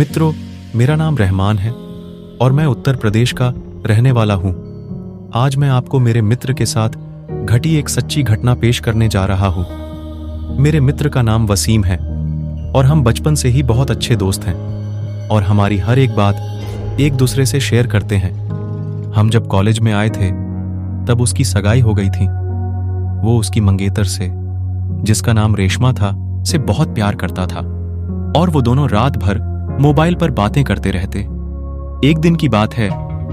मित्रों, मेरा नाम रहमान है और मैं उत्तर प्रदेश का रहने वाला हूं। आज मैं आपको मेरे मित्र के साथ घटी एक सच्ची घटना पेश करने जा रहा हूं। मेरे मित्र का नाम वसीम है और हम बचपन से ही बहुत अच्छे दोस्त हैं और हमारी हर एक बात एक दूसरे से शेयर करते हैं। हम जब कॉलेज में आए थे तब उसकी सगाई हो गई थी। वो उसकी मंगेतर से, जिसका नाम रेशमा था, से बहुत प्यार करता था और वो दोनों रात भर मोबाइल पर बातें करते रहते। एक दिन की बात है,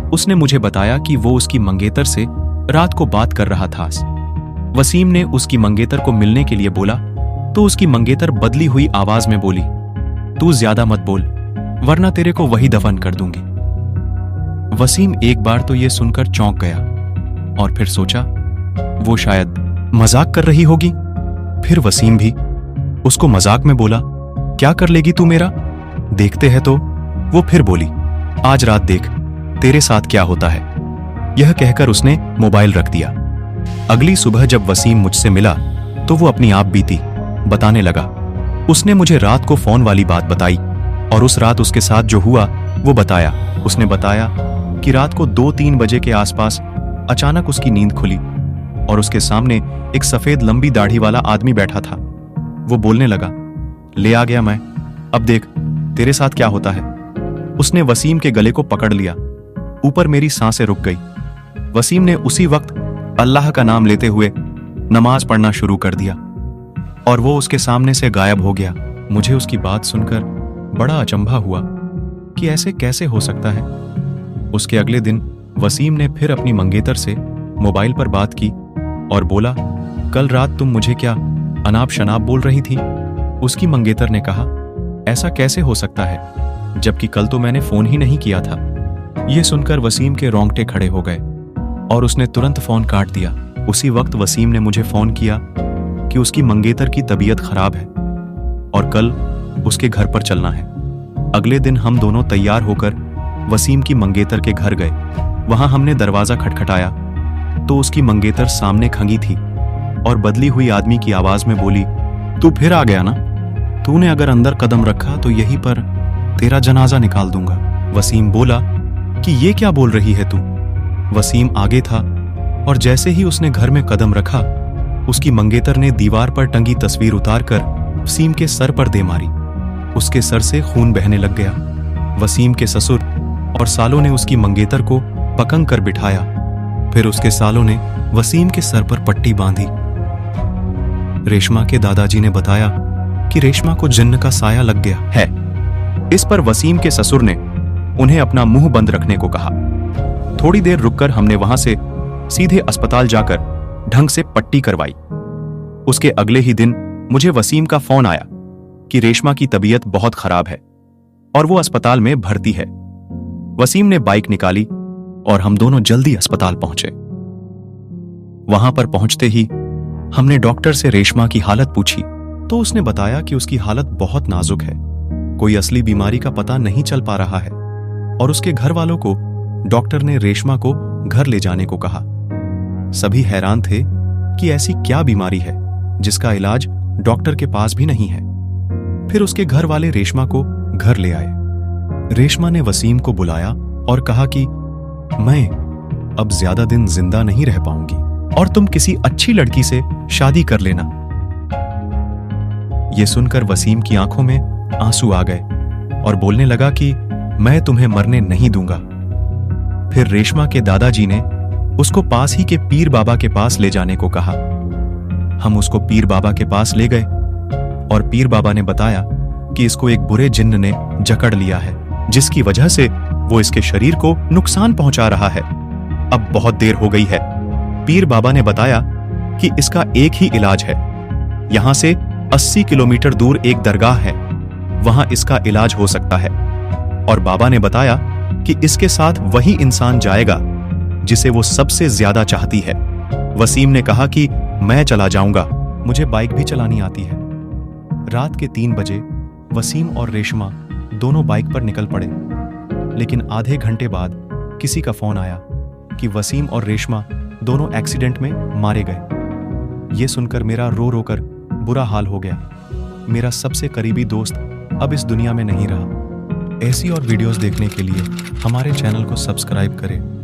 उसने मुझे बताया कि वो उसकी मंगेतर से रात को बात कर रहा था। वसीम ने उसकी मंगेतर को मिलने के लिए बोला तो उसकी मंगेतर बदली हुई आवाज में बोली, तू ज्यादा मत बोल वरना तेरे को वही दफन कर दूंगी। वसीम एक बार तो ये सुनकर चौंक गया और फिर सोचा वो शायद मजाक कर रही होगी। फिर वसीम भी उसको मजाक में बोला, क्या कर लेगी तू मेरा, देखते हैं तो। वो फिर बोली, आज रात देख तेरे साथ क्या होता है। यह कहकर उसने मोबाइल रख दिया। अगली सुबह जब वसीम मुझसे मिला तो वो अपनी आप बीती बताने लगा। उसने मुझे रात को फोन वाली बात बताई और उस रात उसके साथ जो हुआ वो बताया। उसने बताया कि रात को 2-3 बजे के आसपास अचानक उसकी नींद खुली और उसके सामने एक सफेद लंबी दाढ़ी वाला आदमी बैठा था। वो बोलने लगा, ले आ गया मैं, अब देख तेरे साथ क्या होता है। उसने वसीम के गले को पकड़ लिया। ऊपर मेरी सांसें रुक गई। वसीम ने उसी वक्त अल्लाह का नाम लेते हुए नमाज पढ़ना शुरू कर दिया और वो उसके सामने से गायब हो गया। मुझे उसकी बात सुनकर बड़ा अचंभा हुआ कि ऐसे कैसे हो सकता है। उसके अगले दिन वसीम ने फिर अपनी मंगेतर से मोबाइल पर बात की और बोला, कल रात तुम मुझे क्या अनाप शनाप बोल रही थी। उसकी मंगेतर ने कहा, ऐसा कैसे हो सकता है जबकि कल तो मैंने फोन ही नहीं किया था। यह सुनकर वसीम के रोंगटे खड़े हो गए और उसने तुरंत फोन काट दिया। उसी वक्त वसीम ने मुझे फोन किया कि उसकी मंगेतर की तबीयत खराब है और कल उसके घर पर चलना है। अगले दिन हम दोनों तैयार होकर वसीम की मंगेतर के घर गए। वहां हमने दरवाजा खटखटाया तो उसकी मंगेतर सामने खंगी थी और बदली हुई आदमी की आवाज में बोली, तू फिर आ गया ना, तूने अगर अंदर कदम रखा तो यहीं पर तेरा जनाजा निकाल दूंगा। वसीम बोला कि ये क्या बोल रही है तू। वसीम आगे था और जैसे ही उसने घर में कदम रखा उसकी मंगेतर ने दीवार पर टंगी तस्वीर उतारकर वसीम के सर पर दे मारी। उसके सर से खून बहने लग गया। वसीम के ससुर और सालों ने उसकी मंगेतर को पकंग कर बिठाया। फिर उसके सालों ने वसीम के सर पर पट्टी बांधी। रेशमा के दादाजी ने बताया कि रेशमा को जिन्न का साया लग गया है। इस पर वसीम के ससुर ने उन्हें अपना मुंह बंद रखने को कहा। थोड़ी देर रुककर हमने वहां से सीधे अस्पताल जाकर ढंग से पट्टी करवाई। उसके अगले ही दिन मुझे वसीम का फोन आया कि रेशमा की तबीयत बहुत खराब है और वो अस्पताल में भर्ती है। वसीम ने बाइक निकाली और हम दोनों जल्दी अस्पताल पहुंचे। वहां पर पहुंचते ही हमने डॉक्टर से रेशमा की हालत पूछी तो उसने बताया कि उसकी हालत बहुत नाजुक है, कोई असली बीमारी का पता नहीं चल पा रहा है और उसके घर वालों को डॉक्टर ने रेशमा को घर ले जाने को कहा। सभी हैरान थे कि ऐसी क्या बीमारी है जिसका इलाज डॉक्टर के पास भी नहीं है। फिर उसके घर वाले रेशमा को घर ले आए। रेशमा ने वसीम को बुलाया और कहा कि मैं अब ज्यादा दिन जिंदा नहीं रह पाऊंगी और तुम किसी अच्छी लड़की से शादी कर लेना। यह सुनकर वसीम की आंखों में आंसू आ गए और बोलने लगा कि मैं तुम्हें मरने नहीं दूंगा। फिर रेशमा के दादाजी ने उसको पास ही के पीर बाबा के पास ले जाने को कहा। हम उसको पीर बाबा के पास ले गए और पीर बाबा ने बताया कि इसको एक बुरे जिन्न ने जकड़ लिया है जिसकी वजह से वो इसके शरीर को नुकसान पहुंचा रहा है। अब बहुत देर हो गई है। पीर बाबा ने बताया कि इसका एक ही इलाज है। यहां से 80 किलोमीटर दूर एक दरगाह है, वहां इसका इलाज हो सकता है। और बाबा ने बताया कि इसके साथ वही इंसान जाएगा जिसे वो सबसे ज्यादा चाहती है। वसीम ने कहा कि मैं चला जाऊंगा, मुझे बाइक भी चलानी आती है। रात के 3 बजे वसीम और रेशमा दोनों बाइक पर निकल पड़े, लेकिन आधे घंटे बाद किसी का फोन आया कि वसीम और रेशमा दोनों एक्सीडेंट में मारे गए। ये सुनकर मेरा रो रो कर बुरा हाल हो गया। मेरा सबसे करीबी दोस्त अब इस दुनिया में नहीं रहा। ऐसी और वीडियोस देखने के लिए हमारे चैनल को सब्सक्राइब करें